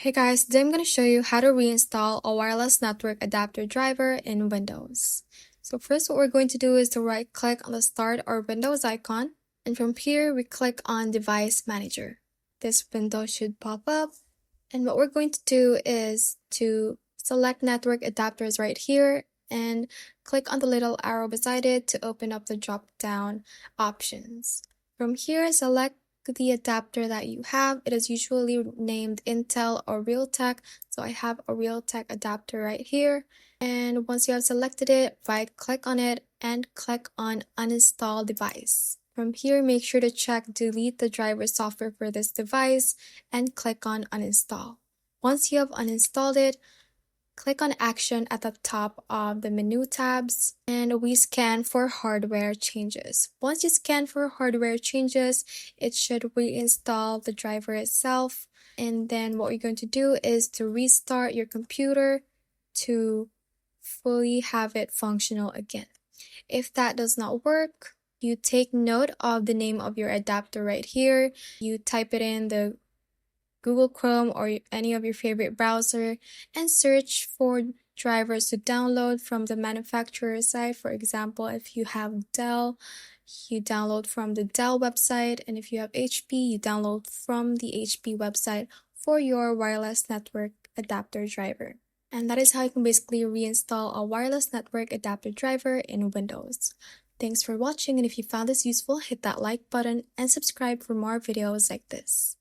Hey guys, today I'm going to show you how to reinstall a wireless network adapter driver in Windows. So first what we're going to do is to right click on the Start or Windows icon, and from here we click on Device Manager. This window should pop up, and what we're going to do is to select network adapters right here and click on the little arrow beside it to open up the drop down options. From here, select the adapter that you have. It is usually named Intel or Realtek, so I have a Realtek adapter right here. And once you have selected it, right click on it and click on Uninstall Device. From here, make sure to check Delete the driver software for this device and click on Uninstall. Once you have uninstalled it, click on Action at the top of the menu tabs, and we scan for hardware changes. Once you scan for hardware changes, it should reinstall the driver itself. And then what you're going to do is to restart your computer to fully have it functional again. If that does not work, you take note of the name of your adapter right here. You type it in the Google Chrome or any of your favorite browser and search for drivers to download from the manufacturer site. For example, if you have Dell, you download from the Dell website, and if you have HP, you download from the HP website for your wireless network adapter driver. And that is how you can basically reinstall a wireless network adapter driver in Windows. Thanks for watching, and if you found this useful, hit that like button and subscribe for more videos like this.